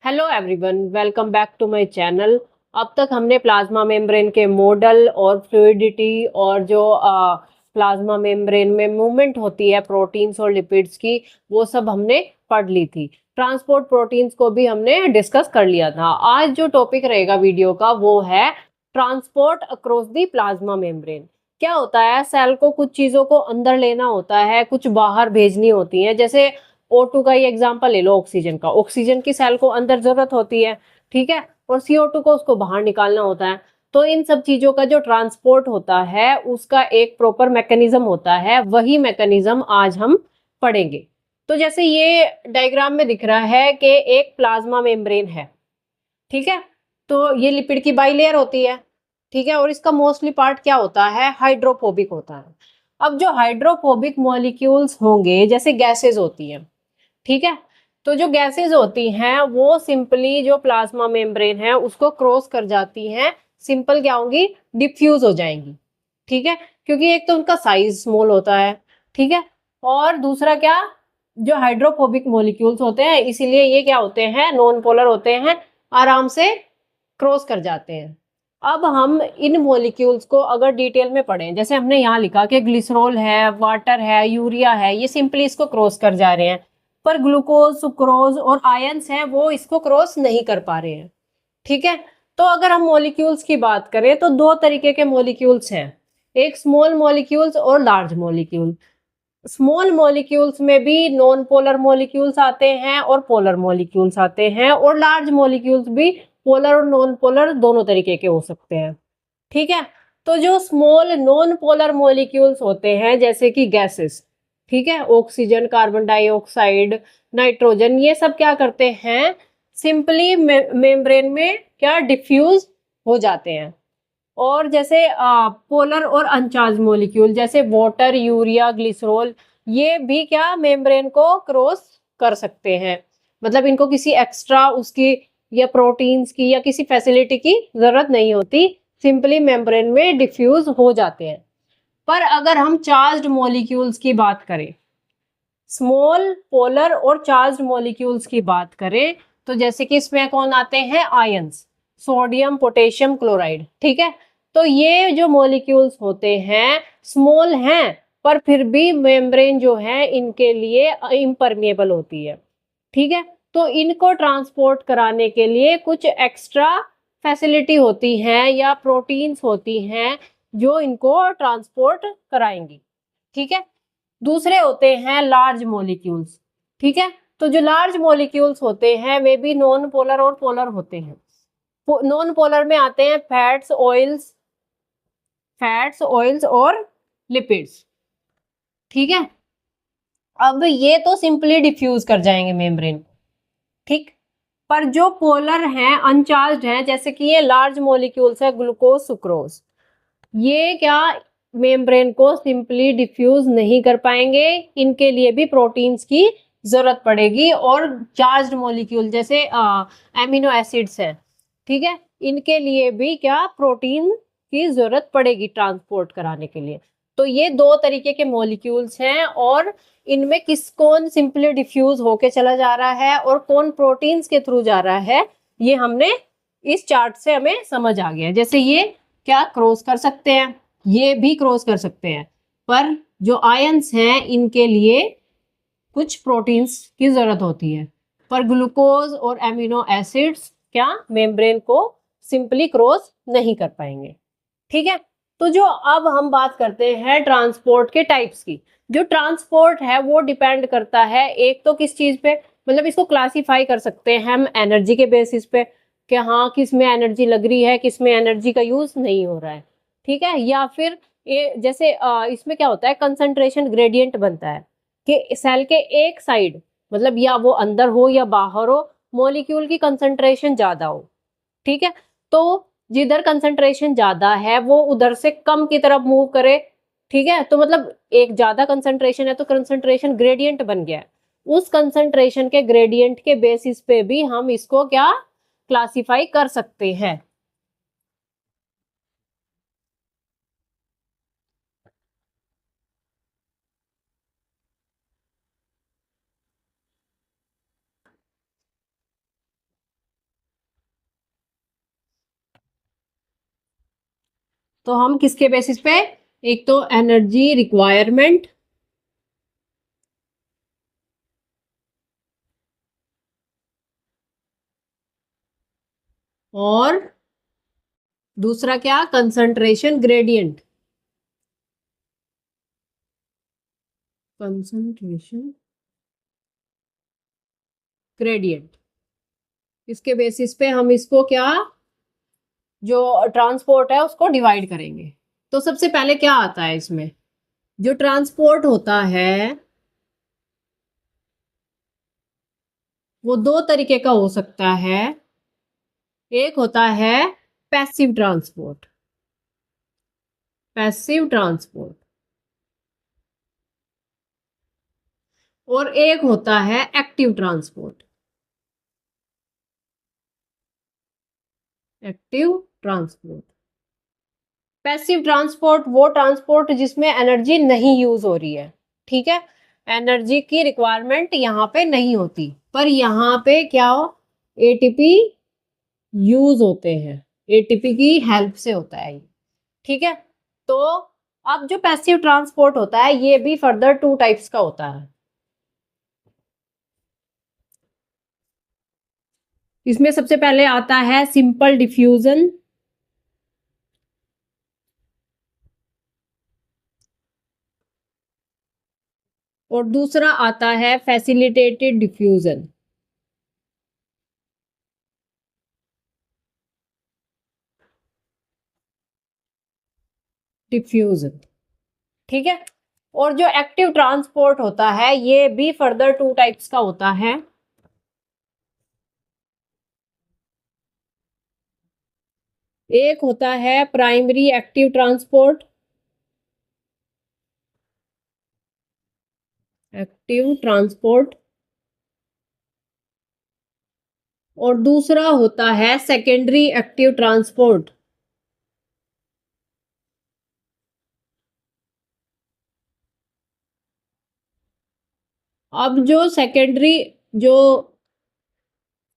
Hello everyone, welcome back to my channel. अब तक हमने प्लाज्मा मेम्ब्रेन के मॉडल और फ्लूइडिटी और जो प्लाज्मा मेम्ब्रेन में मूवमेंट होती है प्रोटीन्स और लिपिड्स की, वो सब हमने पढ़ ली थी। ट्रांसपोर्ट प्रोटीन्स को भी हमने डिस्कस कर लिया था। आज जो टॉपिक रहेगा वीडियो का वो है transport across the plasma membrane. क्या होता है, सेल को कुछ चीजों को अंदर लेना होता है, कुछ बाहर भेजनी होती है। जैसे O2 का ही एग्जांपल ले लो, ऑक्सीजन का। ऑक्सीजन की सेल को अंदर जरूरत होती है, ठीक है, और CO2 को उसको बाहर निकालना होता है। तो इन सब चीजों का जो ट्रांसपोर्ट होता है उसका एक प्रॉपर मैकेनिज्म होता है, वही मैकेनिज्म आज हम पढ़ेंगे। तो जैसे ये डायग्राम में दिख रहा है कि एक प्लाज्मा मेम्ब्रेन है, ठीक है। तो ये लिपिड की बाइलेयर होती है, ठीक है, और इसका मोस्टली पार्ट क्या होता है, हाइड्रोफोबिक होता है। अब जो हाइड्रोफोबिक मॉलिक्यूल्स होंगे, जैसे गैसेज होती है, ठीक है, तो जो गैसेस होती हैं वो सिंपली जो प्लाज्मा मेम्ब्रेन है उसको क्रॉस कर जाती हैं। सिंपल क्या होंगी, डिफ्यूज हो जाएंगी, ठीक है, क्योंकि एक तो उनका साइज स्मॉल होता है, ठीक है, और दूसरा क्या, जो हाइड्रोफोबिक मॉलिक्यूल्स होते हैं इसीलिए ये क्या होते हैं, नॉन पोलर होते हैं, आराम से क्रॉस कर जाते हैं। अब हम इन मॉलिक्यूल्स को अगर डिटेल में पढ़ें, जैसे हमने यहाँ लिखा कि ग्लिसरॉल है, वाटर है, यूरिया है, ये सिंपली इसको क्रॉस कर जा रहे हैं। पर ग्लूकोज, सुक्रोज और आयंस हैं वो इसको क्रॉस नहीं कर पा रहे हैं, ठीक है। तो अगर हम मॉलिक्यूल्स की बात करें तो दो तरीके के मॉलिक्यूल्स हैं, एक स्मॉल मॉलिक्यूल्स और लार्ज मॉलिक्यूल। स्मॉल मॉलिक्यूल्स में भी नॉन पोलर मॉलिक्यूल्स आते हैं और पोलर मॉलिक्यूल्स आते हैं, और लार्ज मॉलिक्यूल्स भी पोलर और नॉन पोलर दोनों तरीके के हो सकते हैं, ठीक है। तो जो स्मॉल नॉन पोलर मॉलिक्यूल्स होते हैं जैसे कि गैसेस, ठीक है, ऑक्सीजन, कार्बन डाइऑक्साइड, नाइट्रोजन, ये सब क्या करते हैं, सिंपली मेम्ब्रेन में क्या डिफ्यूज हो जाते हैं। और जैसे पोलर और अनचार्ज मॉलिक्यूल जैसे वाटर, यूरिया, ग्लिसरॉल, ये भी क्या मेम्ब्रेन को क्रॉस कर सकते हैं। मतलब इनको किसी एक्स्ट्रा उसकी या प्रोटीन्स की या किसी फैसिलिटी की जरूरत नहीं होती, सिंपली मेम्ब्रेन में डिफ्यूज हो जाते हैं। पर अगर हम चार्ज्ड मॉलिक्यूल्स की बात करें, स्मॉल पोलर और चार्ज्ड मॉलिक्यूल्स की बात करें, तो जैसे कि इसमें कौन आते हैं, आयंस, सोडियम, पोटेशियम, क्लोराइड, ठीक है। तो ये जो मॉलिक्यूल्स होते हैं स्मॉल हैं, पर फिर भी मेम्ब्रेन जो है इनके लिए इम्परमिएबल होती है, ठीक है। तो इनको ट्रांसपोर्ट कराने के लिए कुछ एक्स्ट्रा फैसिलिटी होती हैं या प्रोटीन्स होती हैं जो इनको ट्रांसपोर्ट कराएंगी, ठीक है। दूसरे होते हैं लार्ज मॉलिक्यूल्स, ठीक है। तो जो लार्ज मॉलिक्यूल्स होते हैं वे भी नॉन पोलर और पोलर होते हैं। नॉन पोलर में आते हैं फैट्स ऑयल्स और लिपिड्स, ठीक है। अब ये तो सिंपली डिफ्यूज कर जाएंगे मेम्ब्रेन, ठीक। पर जो पोलर हैं, अनचार्ज्ड हैं, जैसे कि ये लार्ज मॉलिक्यूल्स है, ग्लूकोज, सुक्रोज, ये क्या मेम्ब्रेन को सिंपली डिफ्यूज नहीं कर पाएंगे, इनके लिए भी प्रोटीन्स की जरूरत पड़ेगी। और चार्ज्ड मॉलिक्यूल जैसे एमिनो एसिड्स हैं, ठीक है, इनके लिए भी क्या प्रोटीन की जरूरत पड़ेगी ट्रांसपोर्ट कराने के लिए। तो ये दो तरीके के मॉलिक्यूल्स हैं, और इनमें किस कौन सिंपली डिफ्यूज होके चला जा रहा है और कौन प्रोटीन्स के थ्रू जा रहा है, ये हमने इस चार्ट से हमें समझ आ गया। जैसे ये क्या क्रॉस कर सकते हैं, ये भी क्रॉस कर सकते हैं, पर जो आयंस हैं इनके लिए कुछ प्रोटीन्स की जरूरत होती है। पर ग्लूकोज और एमिनो एसिड्स क्या मेम्ब्रेन को सिंपली क्रॉस नहीं कर पाएंगे, ठीक है। तो जो अब हम बात करते हैं ट्रांसपोर्ट के टाइप्स की। जो ट्रांसपोर्ट है वो डिपेंड करता है एक तो किस चीज पे, मतलब इसको क्लासिफाई कर सकते हैं हम एनर्जी के बेसिस पे, कि हाँ किस में एनर्जी लग रही है, किस में एनर्जी का यूज नहीं हो रहा है, ठीक है। या फिर ये जैसे इसमें क्या होता है, कंसंट्रेशन ग्रेडियंट बनता है कि सेल के एक साइड, मतलब या वो अंदर हो या बाहर हो, मॉलिक्यूल की कंसंट्रेशन ज्यादा हो, ठीक है। तो जिधर कंसंट्रेशन ज्यादा है वो उधर से कम की तरफ मूव करे, ठीक है। तो मतलब एक ज्यादा कंसंट्रेशन है तो कंसंट्रेशन ग्रेडियंट बन गया है। उस कंसंट्रेशन के ग्रेडियंट के बेसिस पे भी हम इसको क्या क्लासिफाई कर सकते हैं। तो हम किसके बेसिस पे, एक तो एनर्जी रिक्वायरमेंट, और दूसरा क्या, कंसंट्रेशन ग्रेडियंट, कंसंट्रेशन ग्रेडियंट, इसके बेसिस पे हम इसको क्या, जो ट्रांसपोर्ट है उसको डिवाइड करेंगे। तो सबसे पहले क्या आता है इसमें, जो ट्रांसपोर्ट होता है वो दो तरीके का हो सकता है। एक होता है पैसिव ट्रांसपोर्ट, पैसिव ट्रांसपोर्ट, और एक होता है active transport, active transport. Passive transport वो ट्रांसपोर्ट जिसमें एनर्जी नहीं यूज हो रही है, ठीक है, एनर्जी की रिक्वायरमेंट यहाँ पे नहीं होती, पर यहाँ पे क्या हो, एटीपी यूज होते हैं, एटीपी की हेल्प से होता है ये, ठीक है। तो अब जो पैसिव ट्रांसपोर्ट होता है ये भी फर्दर टू टाइप्स का होता है। इसमें सबसे पहले आता है सिंपल डिफ्यूजन, और दूसरा आता है फैसिलिटेटेड डिफ्यूजन। डिफ्यूजन, ठीक है। और जो एक्टिव ट्रांसपोर्ट होता है ये भी फर्दर टू टाइप्स का होता है। एक होता है primary active transport, active transport, और दूसरा होता है सेकेंडरी एक्टिव ट्रांसपोर्ट। अब जो सेकेंडरी, जो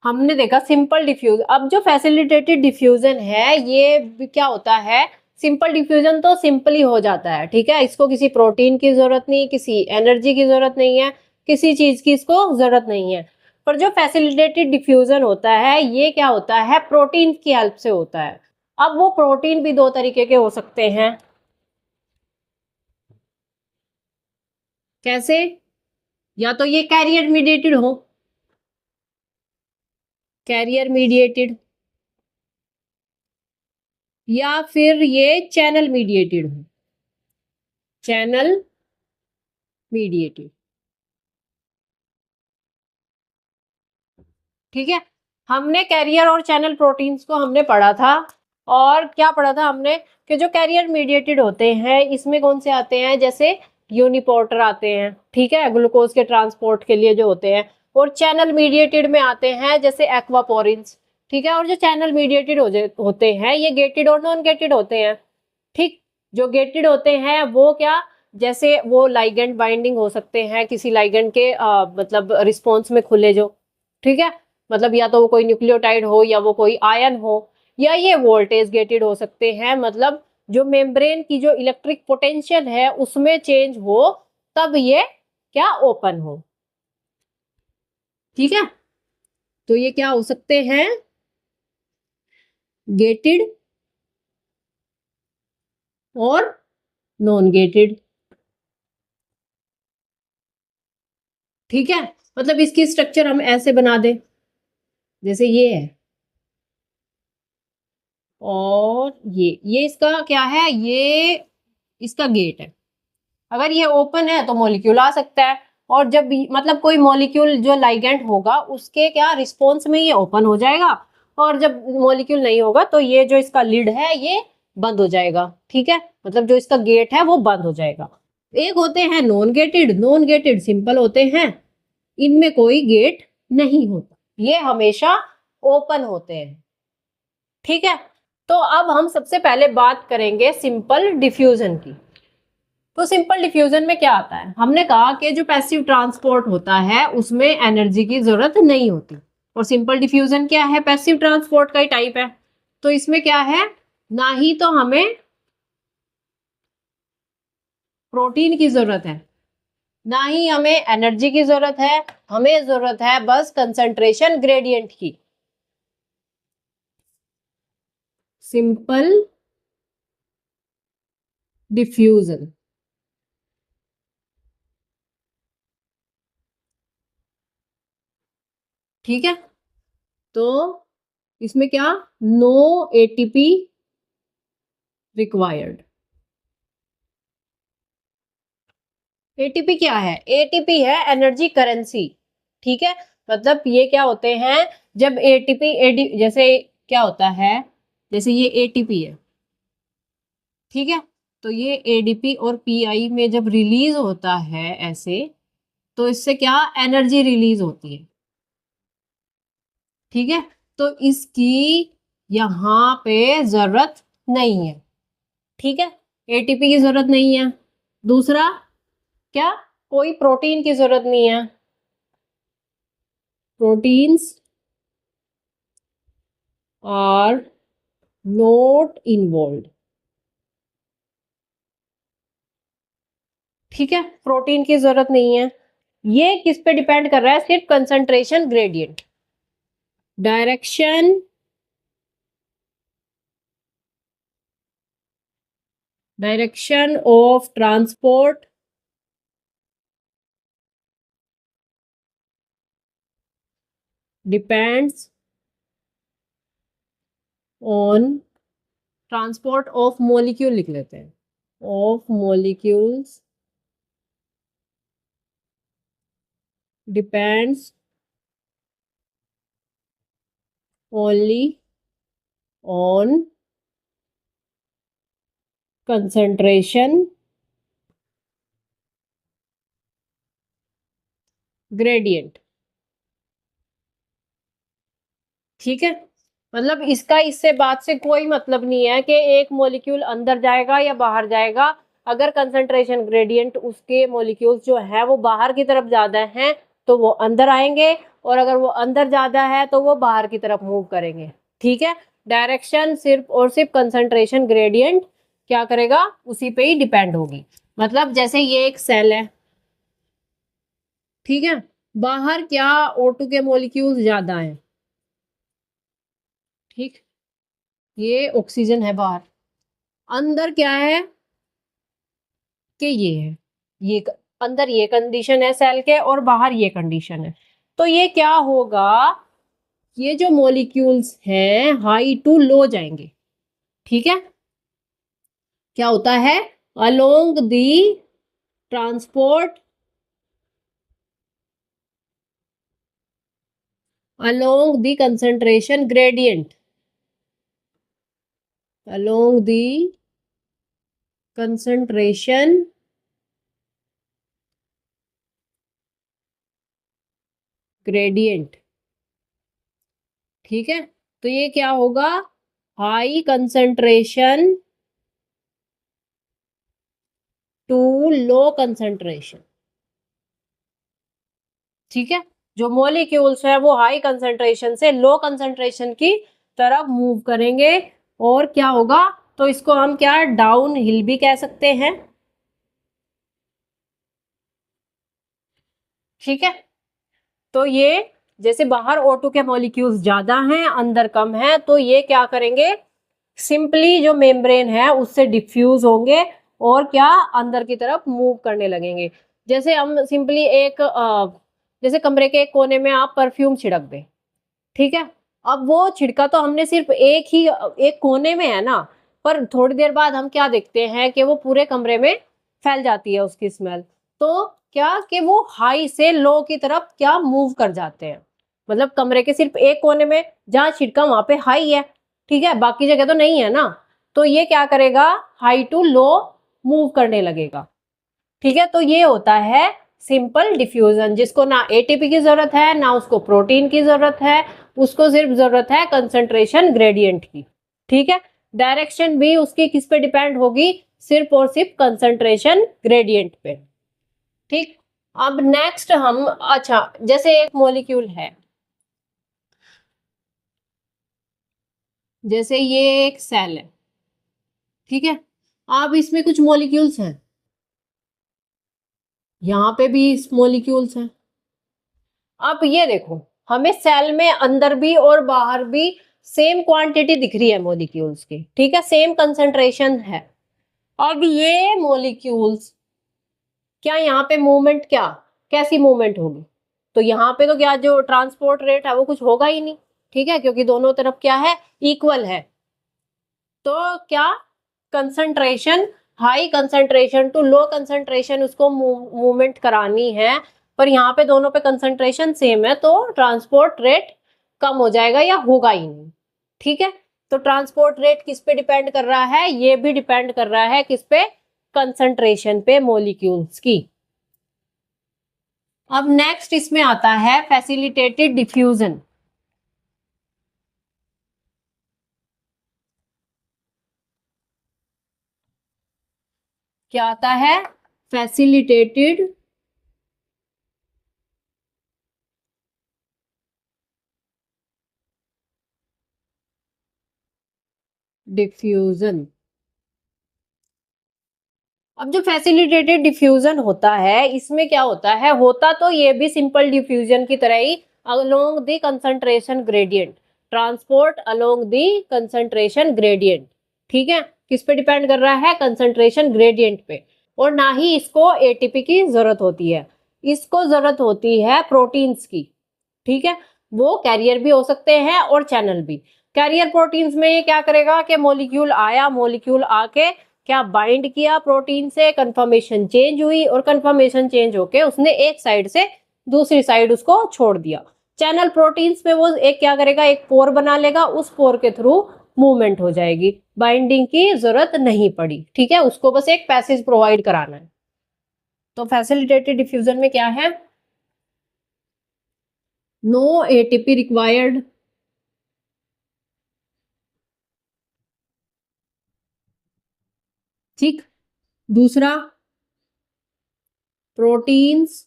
हमने देखा सिंपल डिफ्यूज, अब जो फैसिलिटेटेड डिफ्यूजन है ये क्या होता है, सिंपल डिफ्यूजन तो सिंपली हो जाता है, ठीक है, इसको किसी प्रोटीन की जरूरत नहीं, किसी एनर्जी की जरूरत नहीं है, किसी चीज की इसको जरूरत नहीं है। पर जो फैसिलिटेटेड डिफ्यूजन होता है ये क्या होता है, प्रोटीन की हेल्प से होता है। अब वो प्रोटीन भी दो तरीके के हो सकते हैं, कैसे, या तो ये कैरियर मीडिएटेड हो, कैरियर मीडिएटेड, या फिर ये चैनल मीडिएटेड हो, चैनल मीडिएटेड, ठीक है। हमने कैरियर और चैनल प्रोटीन्स को हमने पढ़ा था, और क्या पढ़ा था हमने, कि जो कैरियर मीडिएटेड होते हैं इसमें कौन से आते हैं, जैसे यूनिपोर्टर आते हैं, ठीक है, ग्लूकोज के ट्रांसपोर्ट के लिए जो होते हैं, और चैनल मीडिएटेड में आते हैं जैसे एक्वापोरिन्स, ठीक है। और जो चैनल मीडिएटेड होते हैं ये गेटेड और नॉन गेटेड होते हैं, ठीक। जो गेटेड होते हैं वो क्या, जैसे वो लाइगेंड बाइंडिंग हो सकते हैं किसी लाइगेंड के मतलब रिस्पॉन्स में खुले जो, ठीक है, मतलब या तो वो कोई न्यूक्लियोटाइड हो या वो कोई आयन हो, या ये वोल्टेज गेटेड हो सकते हैं, मतलब जो मेम्ब्रेन की जो इलेक्ट्रिक पोटेंशियल है उसमें चेंज हो तब ये क्या ओपन हो, ठीक है। तो ये क्या हो सकते हैं, गेटेड और नॉन गेटेड, ठीक है। मतलब इसकी स्ट्रक्चर हम ऐसे बना दें, जैसे ये है, और ये इसका क्या है, ये इसका गेट है। अगर ये ओपन है तो मॉलिक्यूल आ सकता है, और जब मतलब कोई मॉलिक्यूल जो लाइगेंड होगा उसके क्या रिस्पॉन्स में ये ओपन हो जाएगा, और जब मॉलिक्यूल नहीं होगा तो ये जो इसका लिड है ये बंद हो जाएगा, ठीक है, मतलब जो इसका गेट है वो बंद हो जाएगा। एक होते हैं non gated, non gated simple होते हैं, इनमें कोई गेट नहीं होता, ये हमेशा ओपन होते हैं, ठीक है। तो अब हम सबसे पहले बात करेंगे सिंपल डिफ्यूजन की। तो सिंपल डिफ्यूजन में क्या आता है, हमने कहा कि जो पैसिव ट्रांसपोर्ट होता है उसमें एनर्जी की जरूरत नहीं होती, और सिंपल डिफ्यूजन क्या है, पैसिव ट्रांसपोर्ट का ही टाइप है। तो इसमें क्या है, ना ही तो हमें प्रोटीन की जरूरत है, ना ही हमें एनर्जी की जरूरत है, हमें जरूरत है बस कंसंट्रेशन ग्रेडियंट की। Simple diffusion. ठीक है, तो इसमें क्या, नो एटीपी रिक्वायर्ड। एटीपी क्या है, एटीपी है एनर्जी करेंसी। ठीक है, मतलब ये क्या होते हैं, जब एटीपी जैसे क्या होता है, जैसे ये एटीपी है, ठीक है, तो ये एडीपी और पीआई में जब रिलीज होता है ऐसे, तो इससे क्या एनर्जी रिलीज होती है। ठीक है, तो इसकी यहां पे जरूरत नहीं है। ठीक है, एटीपी की जरूरत नहीं है। दूसरा क्या, कोई प्रोटीन की जरूरत नहीं है, प्रोटीन्स आर नॉट इन्वॉल्व। ठीक है, प्रोटीन की जरूरत नहीं है। ये किस पे डिपेंड कर रहा है, सिर्फ concentration gradient. Direction of transport depends on transport of molecule, लिख लेते हैं, of molecules depends only on concentration gradient. ठीक है, मतलब इसका इससे बात से कोई मतलब नहीं है कि एक मॉलिक्यूल अंदर जाएगा या बाहर जाएगा। अगर कंसंट्रेशन ग्रेडियंट उसके मॉलिक्यूल्स जो है वो बाहर की तरफ ज्यादा हैं तो वो अंदर आएंगे, और अगर वो अंदर ज्यादा है तो वो बाहर की तरफ मूव करेंगे। ठीक है, डायरेक्शन सिर्फ और सिर्फ कंसंट्रेशन ग्रेडियंट क्या करेगा, उसी पे ही डिपेंड होगी। मतलब जैसे ये एक सेल है, ठीक है, बाहर क्या O2 के मॉलिक्यूल्स ज्यादा हैं, ठीक, ये ऑक्सीजन है बाहर, अंदर क्या है कि ये है, ये अंदर ये कंडीशन है सेल के और बाहर ये कंडीशन है। तो ये क्या होगा, ये जो मॉलिक्यूल्स हैं हाई टू लो जाएंगे। ठीक है, क्या होता है, along the transport along the concentration gradient, along the concentration gradient। ठीक है, तो ये क्या होगा, high concentration to low concentration. ठीक है, जो मॉलिक्यूल्स है वो हाई कंसंट्रेशन से लो कंसंट्रेशन की तरफ मूव करेंगे, और क्या होगा, तो इसको हम क्या डाउन हिल भी कह सकते हैं। ठीक है, तो ये जैसे बाहर O2 के मॉलिक्यूल्स ज्यादा हैं अंदर कम है, तो ये क्या करेंगे, सिंपली जो मेम्ब्रेन है उससे डिफ्यूज होंगे और क्या अंदर की तरफ मूव करने लगेंगे। जैसे हम सिंपली एक जैसे कमरे के एक कोने में आप परफ्यूम छिड़क दें, ठीक है, अब वो छिड़का तो हमने सिर्फ एक कोने में है ना, पर थोड़ी देर बाद हम क्या देखते हैं कि वो पूरे कमरे में फैल जाती है उसकी स्मेल। तो क्या कि वो हाई से लो की तरफ क्या मूव कर जाते हैं, मतलब कमरे के सिर्फ एक कोने में जहां छिड़का वहां पे हाई है, ठीक है, बाकी जगह तो नहीं है ना, तो ये क्या करेगा, हाई टू लो मूव करने लगेगा। ठीक है, तो ये होता है सिंपल डिफ्यूजन, जिसको ना एटीपी की जरूरत है ना उसको प्रोटीन की जरूरत है, उसको सिर्फ जरूरत है कंसंट्रेशन ग्रेडियंट की। ठीक है, डायरेक्शन भी उसकी किस पे डिपेंड होगी, सिर्फ और सिर्फ कंसंट्रेशन ग्रेडियंट पे। ठीक, अब नेक्स्ट हम, अच्छा जैसे एक मॉलिक्यूल है, जैसे ये एक सेल है, ठीक है, अब इसमें कुछ मॉलिक्यूल्स हैं, यहाँ पे भी मॉलिक्यूल्स हैं। अब ये देखो, हमें सेल में अंदर भी और बाहर भी सेम क्वांटिटी दिख रही है मॉलिक्यूल्स की, ठीक है, सेम कंसंट्रेशन है। अब ये मॉलिक्यूल्स, क्या यहाँ पे मूवमेंट, क्या कैसी मूवमेंट होगी? तो यहाँ पे तो क्या जो ट्रांसपोर्ट रेट है वो कुछ होगा ही नहीं, ठीक है, क्योंकि दोनों तरफ क्या है, इक्वल है। तो क्या concentration, high concentration to low concentration उसको मूवमेंट करानी है, पर यहाँ पे दोनों पे कंसंट्रेशन सेम है, तो ट्रांसपोर्ट रेट कम हो जाएगा या होगा ही नहीं, ठीक है। तो ट्रांसपोर्ट रेट किस पे डिपेंड कर रहा है? ये भी डिपेंड कर रहा है किस पे, कंसंट्रेशन पे मॉलिक्यूल्स की। अब नेक्स्ट इसमें आता है फैसिलिटेटेड डिफ्यूजन। क्या आता है? Facilitated diffusion. अब जो फैसिलिटेटेड डिफ्यूजन होता है, इसमें क्या होता है, होता तो ये भी सिंपल डिफ्यूजन की तरह ही, along the concentration gradient, transport along the concentration gradient, ठीक है। किस पे डिपेंड कर रहा है? कंसंट्रेशन ग्रेडियंट पे। और ना ही इसको एटीपी की जरूरत होती है, इसको जरूरत होती है प्रोटीन्स की, ठीक है। वो कैरियर भी हो सकते हैं और चैनल भी। कैरियर प्रोटीन्स में ये क्या करेगा कि मॉलिक्यूल आया, मॉलिक्यूल आके क्या बाइंड किया प्रोटीन से, कंफर्मेशन चेंज हुई, और कंफर्मेशन चेंज होके उसने एक साइड से दूसरी साइड उसको छोड़ दिया। चैनल प्रोटीन्स में वो एक क्या करेगा, एक पोर बना लेगा, उस पोर के थ्रू मूवमेंट हो जाएगी, बाइंडिंग की जरूरत नहीं पड़ी, ठीक है, उसको बस एक पैसेज प्रोवाइड कराना है। तो फैसिलिटेटेड डिफ्यूजन में क्या है? नो एटीपी रिक्वायर्ड, ठीक। दूसरा, proteins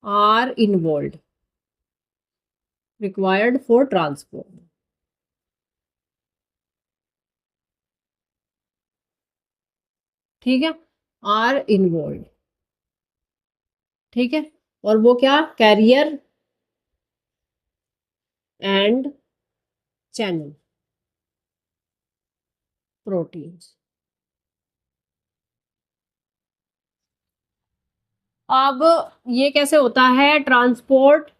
are involve required for transport, ठीक है, आर इन्वॉल्व, ठीक है। और वो क्या, कैरियर एंड चैनल प्रोटीन्स। अब ये कैसे होता है transport?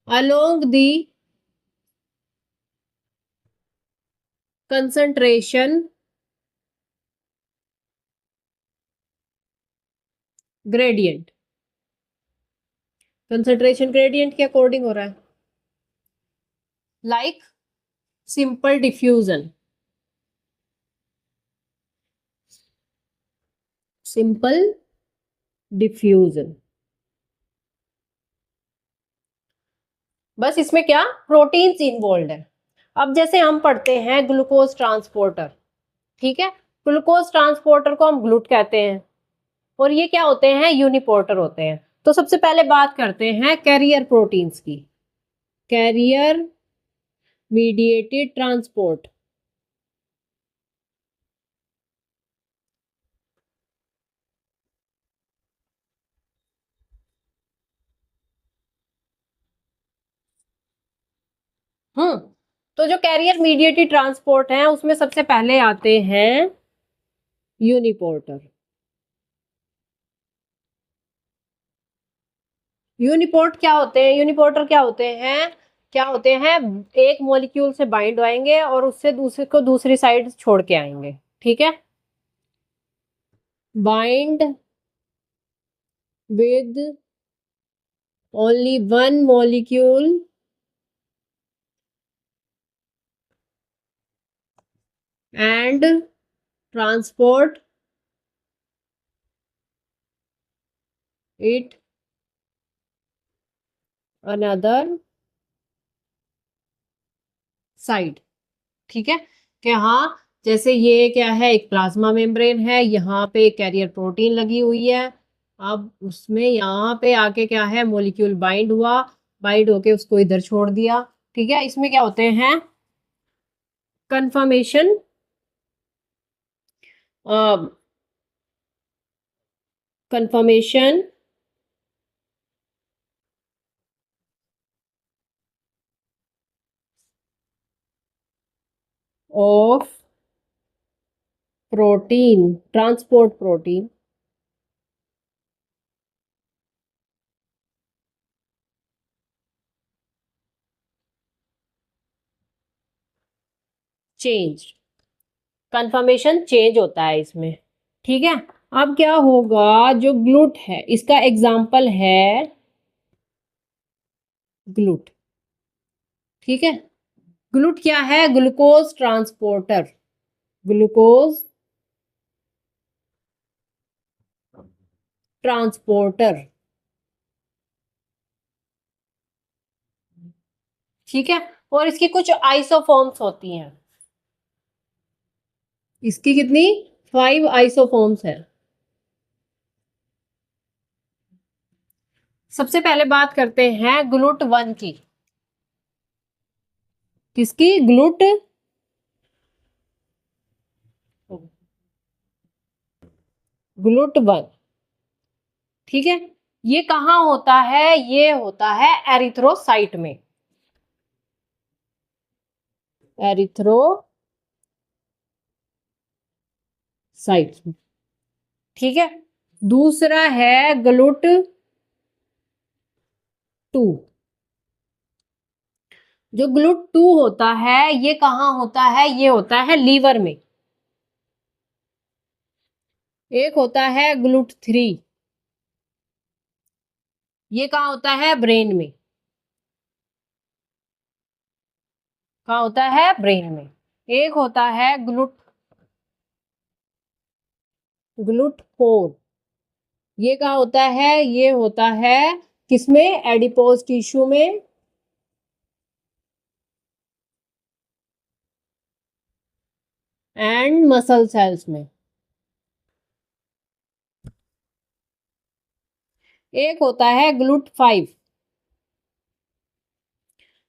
Along the concentration gradient, concentration gradient के अकॉर्डिंग हो रहा है, like simple diffusion, simple diffusion. बस इसमें क्या, प्रोटीन्स इन्वॉल्व है। अब जैसे हम पढ़ते हैं ग्लूकोज ट्रांसपोर्टर, ठीक है, ग्लूकोज ट्रांसपोर्टर को हम ग्लूट कहते हैं, और ये क्या होते हैं, यूनिपोर्टर होते हैं। तो सबसे पहले बात करते हैं कैरियर प्रोटीन्स की, कैरियर मीडिएटेड ट्रांसपोर्ट। हम्म, तो जो कैरियर मीडिएटेड ट्रांसपोर्ट है उसमें सबसे पहले आते हैं यूनिपोर्टर। यूनिपोर्ट क्या होते हैं, यूनिपोर्टर क्या होते हैं, क्या होते हैं, एक मॉलिक्यूल से बाइंड आएंगे और उससे दूसरे को दूसरी साइड छोड़ के आएंगे, ठीक है, bind with only one molecule and transport it another side, ठीक है। कि हाँ, जैसे ये क्या है, एक प्लाज्मा मेम्ब्रेन है, यहाँ पे कैरियर प्रोटीन लगी हुई है, अब उसमें यहाँ पे आके क्या है, मॉलिक्यूल बाइंड हुआ, बाइंड होके उसको इधर छोड़ दिया, ठीक है। इसमें क्या होते हैं, confirmation confirmation of protein, transport protein change, conformation change होता है इसमें। ठीक है, अब क्या होगा, जो ग्लूट है इसका एग्जाम्पल है ग्लूट। ठीक है, ग्लूट क्या है, ग्लूकोज ट्रांसपोर्टर, ग्लूकोज ट्रांसपोर्टर। ठीक है, और इसकी कुछ आइसोफॉर्म्स होती हैं, इसकी कितनी, 5 आइसोफॉर्म्स है। सबसे पहले बात करते हैं ग्लूट 1 की। किसकी, ग्लूट ग्लूट 1। ठीक है, ये कहाँ होता है, ये होता है एरिथ्रोसाइट में, एरिथ्रोसाइट। ठीक है, दूसरा है ग्लूट 2। जो ग्लूट 2 होता है ये कहाँ होता है, ये होता है लीवर में। एक होता है ग्लूट 3, ये कहाँ होता है, ब्रेन में। कहाँ होता है, ब्रेन में। एक होता है ग्लूट 4, ये कहाँ होता है, ये होता है किसमें, एडिपोज टिश्यू में एंड मसल सेल्स में। एक होता है ग्लूट 5,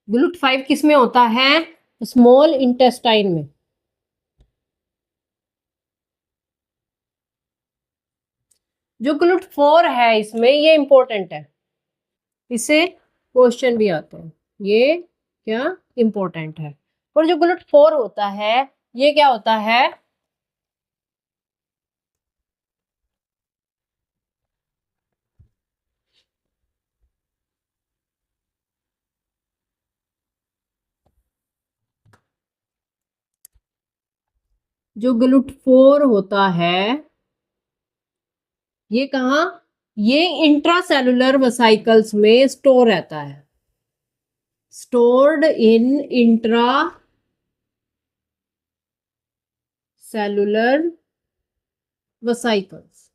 ग्लूट 5 किसमें होता है, स्मॉल इंटेस्टाइन में। जो ग्लूट 4 है इसमें, ये इंपॉर्टेंट है, इससे क्वेश्चन भी आते हैं, ये क्या इंपॉर्टेंट है। और जो ग्लूट 4 होता है ये क्या होता है, जो ग्लूट 4 होता है ये कहाँ, ये इंट्रासेलुलर वेसिकल्स में स्टोर रहता है, stored in intra cellular vesicles.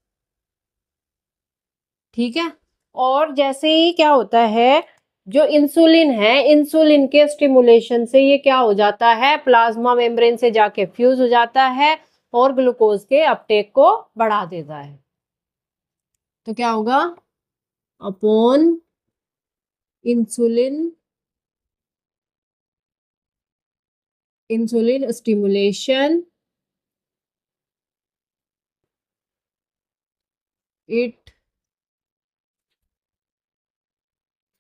ठीक है, और जैसे ही क्या होता है, जो इंसुलिन है, इंसुलिन के स्टिमुलेशन से ये क्या हो जाता है, प्लाज्मा मेम्ब्रेन से जाके फ्यूज हो जाता है और ग्लूकोज के अपटेक को बढ़ा देता है। तो क्या होगा, upon insulin stimulation it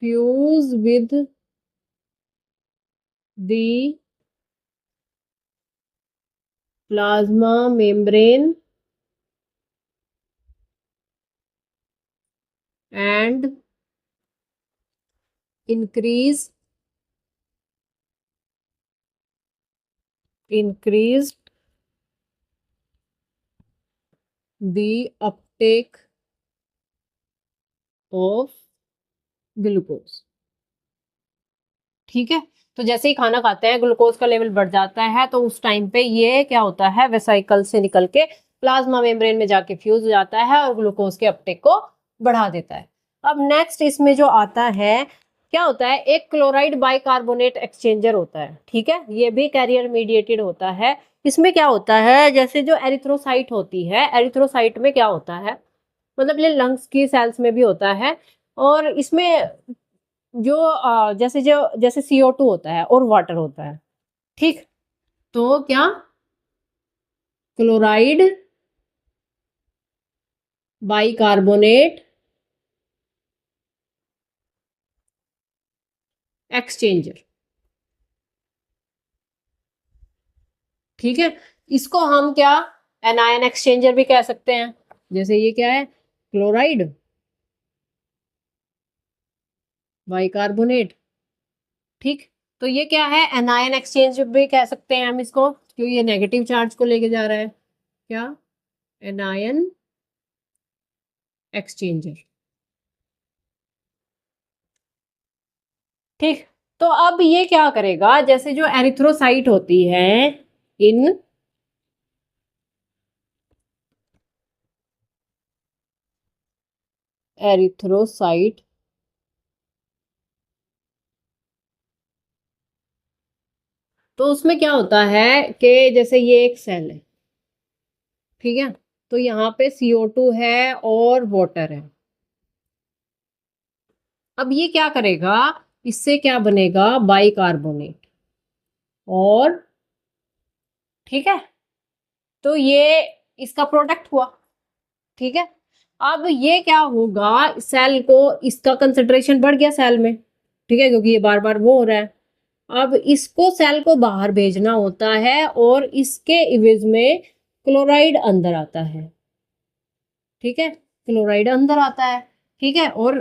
fuse with the plasma membrane and increase the uptake of glucose। ठीक है, तो जैसे ही खाना खाते हैं ग्लूकोज का लेवल बढ़ जाता है, तो उस टाइम पे ये क्या होता है, वेसिकल से निकल के प्लाज्मा मेम्ब्रेन में जाके फ्यूज हो जाता है और ग्लूकोज के अपटेक को बढ़ा देता है। अब नेक्स्ट इसमें जो आता है, क्या होता है, एक क्लोराइड बाइकार्बोनेट एक्सचेंजर होता है। ठीक है, ये भी कैरियर मीडिएटेड होता है। इसमें क्या होता है, जैसे जो एरिथ्रोसाइट होती है, एरिथ्रोसाइट में क्या होता है, मतलब ये लंग्स की सेल्स में भी होता है, और इसमें जो जैसे CO2 होता है और वाटर होता है। ठीक, तो क्या, क्लोराइड बाइकार्बोनेट एक्सचेंजर। ठीक है, इसको हम क्या एनायन एक्सचेंजर भी कह सकते हैं। जैसे ये क्या है, क्लोराइड बाइकार्बोनेट। ठीक, तो ये क्या है, एनायन एक्सचेंज भी कह सकते हैं हम इसको, क्योंकि ये नेगेटिव चार्ज को लेके जा रहा है। क्या, एनायन एक्सचेंजर। ठीक, तो अब ये क्या करेगा, जैसे जो एरिथ्रोसाइट होती है इन एरिथ्रोसाइट, तो उसमें क्या होता है कि जैसे ये एक सेल है, ठीक है, तो यहाँ पे CO2 है और वाटर है। अब ये क्या करेगा, इससे क्या बनेगा, बाइकार्बोनेट। और ठीक है, तो ये इसका प्रोडक्ट हुआ। ठीक है, अब ये क्या होगा, सेल को इसका कंसंट्रेशन बढ़ गया सेल में, ठीक है, क्योंकि ये बार बार वो हो रहा है। अब इसको सेल को बाहर भेजना होता है और इसके इवेज में क्लोराइड अंदर आता है। ठीक है, क्लोराइड अंदर आता है। ठीक है, और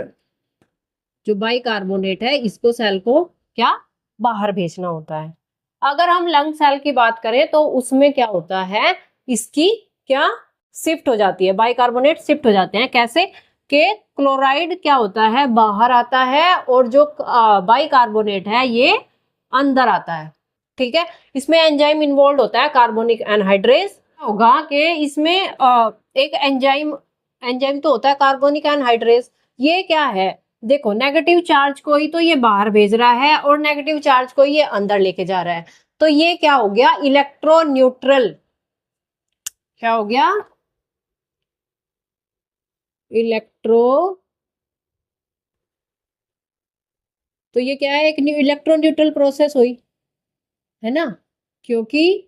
जो बाइकार्बोनेट है इसको सेल को क्या बाहर भेजना होता है। अगर हम लंग सेल की बात करें तो उसमें क्या होता है, इसकी क्या शिफ्ट हो जाती है, बाइकार्बोनेट शिफ्ट हो जाते हैं। कैसे कि क्लोराइड क्या होता है, बाहर आता है और जो बाइकार्बोनेट है ये अंदर आता है। ठीक है, इसमें एंजाइम इन्वॉल्व होता है, कार्बोनिक एनहाइड्रेज होगा कि इसमें एक एंजाइम एंजाइम तो होता है कार्बोनिक एनहाइड्रेज। ये क्या है, देखो नेगेटिव चार्ज को ही तो ये बाहर भेज रहा है और नेगेटिव चार्ज को ये अंदर लेके जा रहा है। तो ये क्या हो गया, इलेक्ट्रोन्यूट्रल। क्या हो गया, इलेक्ट्रो, तो ये क्या है, एक इलेक्ट्रोन्यूट्रल प्रोसेस हुई है ना, क्योंकि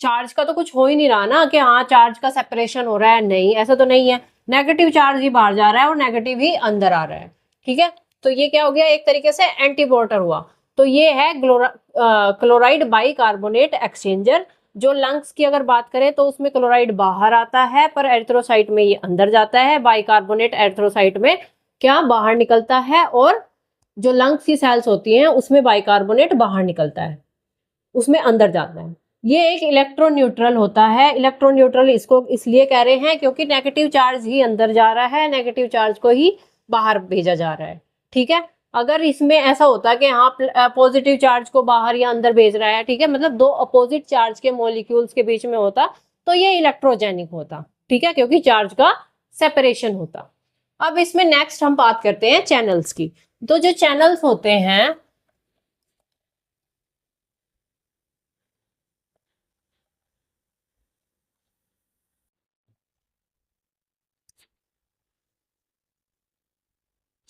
चार्ज का तो कुछ हो ही नहीं रहा ना कि हाँ चार्ज का सेपरेशन हो रहा है, नहीं ऐसा तो नहीं है। नेगेटिव चार्ज ही बाहर जा रहा है और नेगेटिव ही अंदर आ रहा है। ठीक है, तो ये क्या हो गया, एक तरीके से एंटी वॉटर हुआ। तो ये है क्लोराइड बाइकार्बोनेट एक्सचेंजर। जो लंग्स की अगर बात करें तो उसमें क्लोराइड बाहर आता है, पर एरिथ्रोसाइट में ये अंदर जाता है। बाइकार्बोनेट एरिथ्रोसाइट में क्या बाहर निकलता है, और जो लंग्स की सेल्स होती हैं उसमें बाइकार्बोनेट बाहर निकलता है, उसमें अंदर जाता है। ये एक इलेक्ट्रोन्यूट्रल होता है। इलेक्ट्रोन्यूट्रल इसको इसलिए कह रहे हैं क्योंकि नेगेटिव चार्ज ही अंदर जा रहा है, नेगेटिव चार्ज को ही बाहर भेजा जा रहा है। ठीक है, अगर इसमें ऐसा होता कि हाँ पॉजिटिव चार्ज को बाहर या अंदर भेज रहा है, ठीक है, मतलब दो अपोजिट चार्ज के मॉलिक्यूल्स के बीच में होता तो ये इलेक्ट्रोजेनिक होता। ठीक है, क्योंकि चार्ज का सेपरेशन होता। अब इसमें नेक्स्ट हम बात करते हैं चैनल्स की। तो जो चैनल्स होते हैं,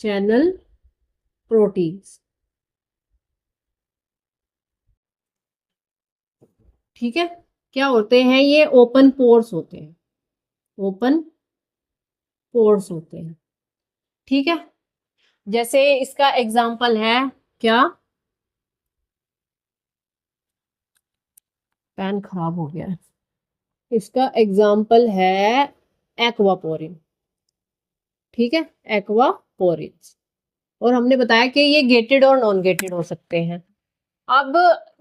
चैनल प्रोटीन्स, ठीक है, क्या होते हैं, ये ओपन पोर्स होते हैं, ओपन पोर्स होते हैं। ठीक है, जैसे इसका एग्जांपल है क्या, पेन खराब हो गया है, इसका एग्जांपल है एक्वापोरिन। ठीक है, एक्वापोरिन, और हमने बताया कि ये गेटेड और नॉन गेटेड हो सकते हैं। अब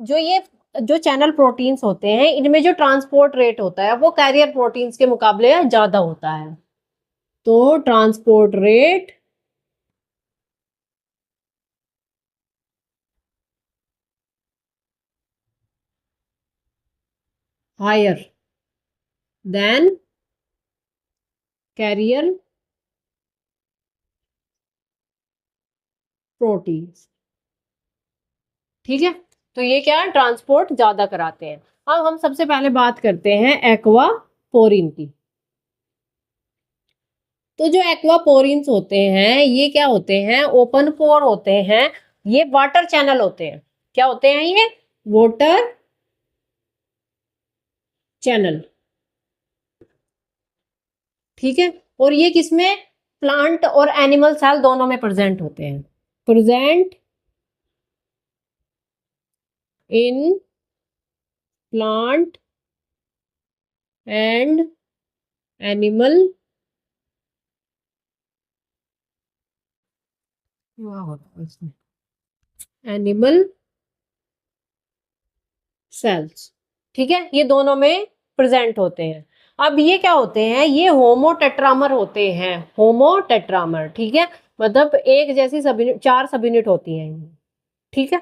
जो ये जो चैनल प्रोटीन्स होते हैं इनमें जो ट्रांसपोर्ट रेट होता है वो कैरियर प्रोटीन्स के मुकाबले ज्यादा होता है। तो transport rate higher than carrier proteins. ठीक है, तो ये क्या है, ट्रांसपोर्ट ज्यादा कराते हैं। अब हम सबसे पहले बात करते हैं एक्वापोरिन की। तो जो एक्वापोरिन्स होते हैं ये क्या होते हैं, ओपन पोर होते हैं, ये वाटर चैनल होते हैं। क्या होते हैं ये, वाटर चैनल। ठीक है, और ये किसमें, प्लांट और एनिमल सेल दोनों में प्रेजेंट होते हैं, present in plant and animal animal cells. ठीक है, ये दोनों में प्रेजेंट होते हैं। अब ये क्या होते हैं, ये होमोटेट्रामर होते हैं, होमोटेट्रामर। ठीक है, मतलब एक जैसी सब चार सब यूनिट होती हैं। ठीक है,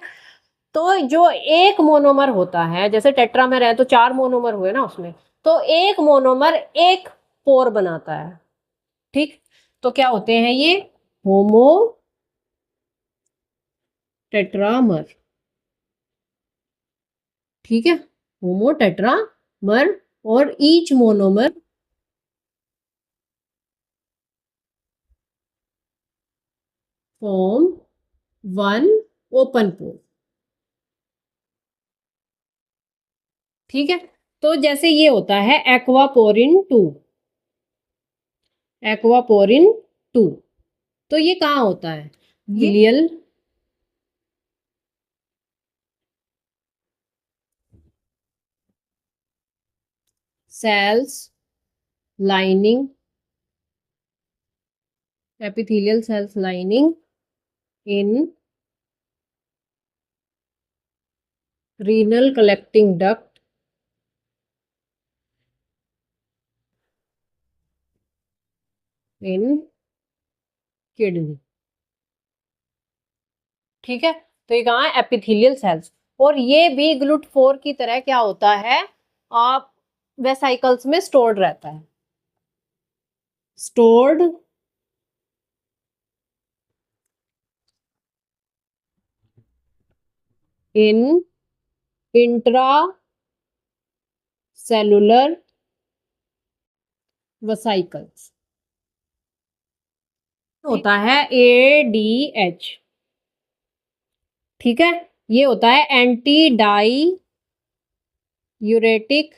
तो जो एक मोनोमर होता है, जैसे टेट्रामर है तो चार मोनोमर हुए ना उसमें, तो एक मोनोमर एक पोर बनाता है। ठीक, तो क्या होते हैं ये, होमो टेट्रामर। ठीक है, होमो टेट्रामर, और each monomer form one open pore. ठीक है, तो जैसे ये होता है एक्वापोरिन 2, एक्वापोरिन 2, तो ये कहाँ होता है, glial cells lining, epithelial cells lining in renal collecting duct in kidney। ठीक है, तो ये कहाँ है, एपिथेलियल सेल्स। और ये भी ग्लूट4 की तरह क्या होता है, आप वेसाइकल्स में स्टोर्ड रहता है, stored in intra cellular vesicles, होता है ADH। ठीक है, ये होता है एंटी डाई यूरेटिक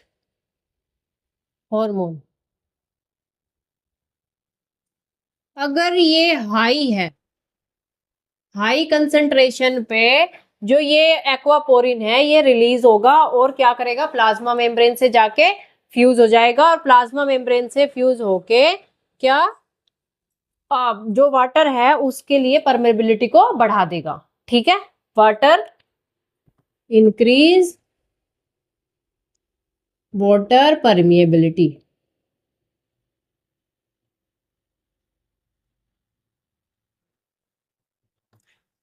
हार्मोन। अगर ये हाई है, हाई कंसंट्रेशन पे जो ये एक्वापोरिन है ये रिलीज होगा और क्या करेगा, प्लाज्मा मेम्ब्रेन से जाके फ्यूज हो जाएगा, और प्लाज्मा मेम्ब्रेन से फ्यूज होके क्या, जो वाटर है उसके लिए परमेबिलिटी को बढ़ा देगा। ठीक है, वाटर इंक्रीज वाटर परमिएबिलिटी।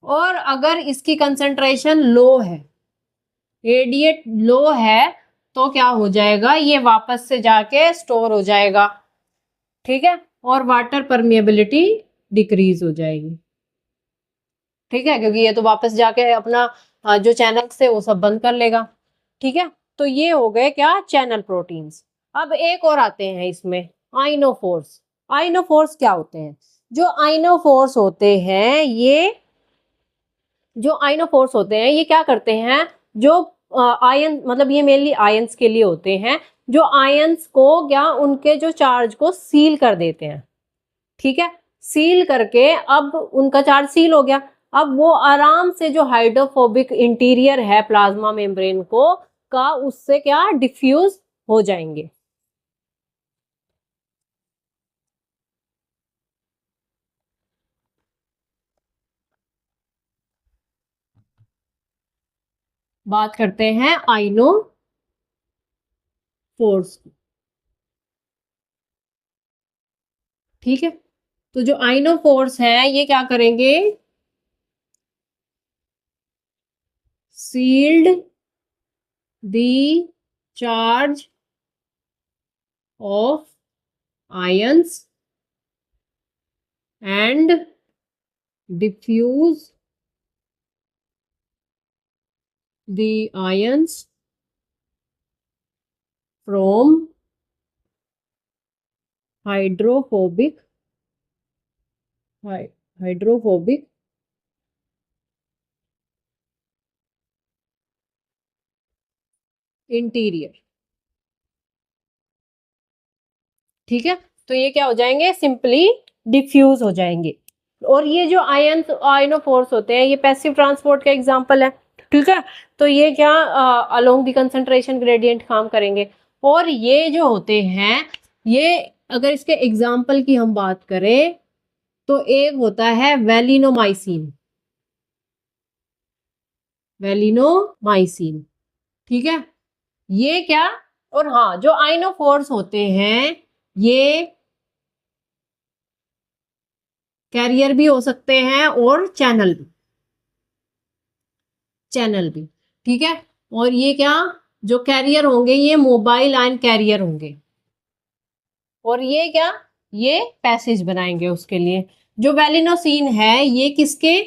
और अगर इसकी कंसंट्रेशन लो है, एडीएट लो है, तो क्या हो जाएगा, ये वापस से जाके स्टोर हो जाएगा। ठीक है, और वाटर परमिएबिलिटी डिक्रीज हो जाएगी। ठीक है, क्योंकि ये तो वापस जाके अपना जो चैनल्स थे वो सब बंद कर लेगा। ठीक है, तो ये हो गए क्या, चैनल प्रोटीन्स। अब एक और आते हैं इसमें, आइनोफोर्स। आइनोफोर्स क्या होते हैं, जो आइनोफोर्स होते हैं ये, जो आइनोफोर्स होते हैं ये क्या करते हैं, जो आयन, मतलब ये मेनली आयंस के लिए होते हैं, जो आयंस को क्या, उनके जो चार्ज को सील कर देते हैं। ठीक है, सील करके अब उनका चार्ज सील हो गया, अब वो आराम से जो हाइड्रोफोबिक इंटीरियर है प्लाज्मा मेम्ब्रेन को का, उससे क्या डिफ्यूज हो जाएंगे। बात करते हैं आइनोफोर्स की। ठीक है, तो जो आइनोफोर्स है ये क्या करेंगे, shield the charge of ions and diffuse the ions from hydrophobic hydrophobic interior. ठीक है, तो ये क्या हो जाएंगे, सिंपली डिफ्यूज हो जाएंगे। और ये जो आयनोफोर्स होते हैं ये पैसिव ट्रांसपोर्ट का एग्जांपल है, ठीक है। तो ये क्या अलोंग द कंसंट्रेशन ग्रेडियंट काम करेंगे। और ये जो होते हैं, ये अगर इसके एग्जांपल की हम बात करें तो एक होता है वेलिनोमाइसिन, वेलिनोमाइसिन, ठीक है। ये क्या, और हाँ, जो आयनोफोर्स होते हैं ये कैरियर भी हो सकते हैं और चैनल भी, ठीक है। और ये क्या, जो कैरियर होंगे ये मोबाइल आयन कैरियर होंगे। और ये क्या, ये पैसेज बनाएंगे उसके लिए। जो वेलिनोसिन है ये किसके,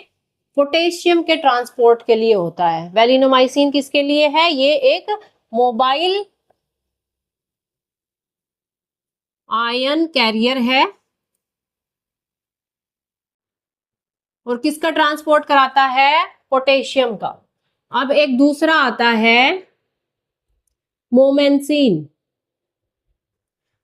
पोटेशियम के ट्रांसपोर्ट के लिए होता है। वेलिनोमाइसिन किसके लिए है, ये एक मोबाइल आयन कैरियर है। और किसका ट्रांसपोर्ट कराता है, पोटेशियम का। अब एक दूसरा आता है मोमेंसिन,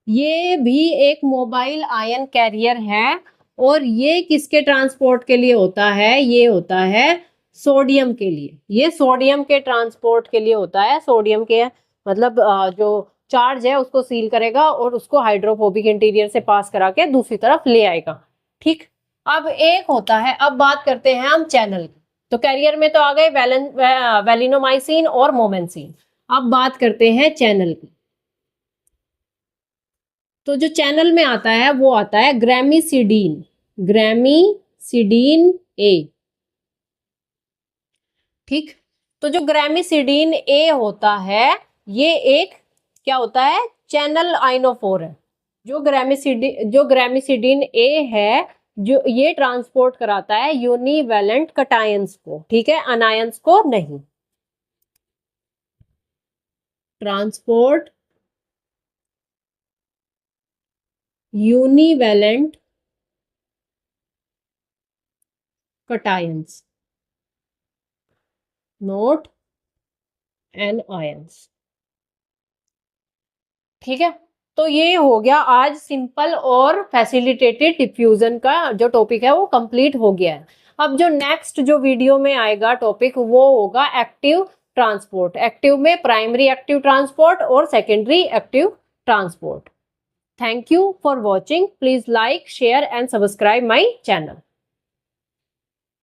ये भी एक मोबाइल आयन कैरियर है। और ये किसके ट्रांसपोर्ट के लिए होता है, ये होता है सोडियम के लिए। ये सोडियम के ट्रांसपोर्ट के लिए होता है। सोडियम के मतलब जो चार्ज है उसको सील करेगा और उसको हाइड्रोफोबिक इंटीरियर से पास करा के दूसरी तरफ ले आएगा, ठीक। अब एक होता है, अब बात करते हैं हम चैनल की। तो कैरियर में तो आ गए वेलिनोमाइसिन और मोमेंसिन। अब बात करते हैं चैनल की। तो जो चैनल में आता है वो आता है ग्रेमिसिडीन, ग्रेमिसिडीन ए, ठीक। तो जो ग्रेमिसिडीन ए होता है ये एक क्या होता है, चैनल आइनोफोर है। जो ग्रेमिसिडीन ए है जो ये ट्रांसपोर्ट कराता है यूनिवेलेंट कटायंस को, ठीक है, अनायंस को नहीं। ट्रांसपोर्ट यूनिवेलेंट कटायंस, नॉट एनायंस, ठीक है। तो ये हो गया आज सिंपल और फैसिलिटेटेड डिफ्यूजन का जो टॉपिक है वो कंप्लीट हो गया है। अब जो नेक्स्ट जो वीडियो में आएगा टॉपिक वो होगा एक्टिव ट्रांसपोर्ट। एक्टिव में प्राइमरी एक्टिव ट्रांसपोर्ट और secondary active transport. Thank you for watching. Please like, share and subscribe my channel.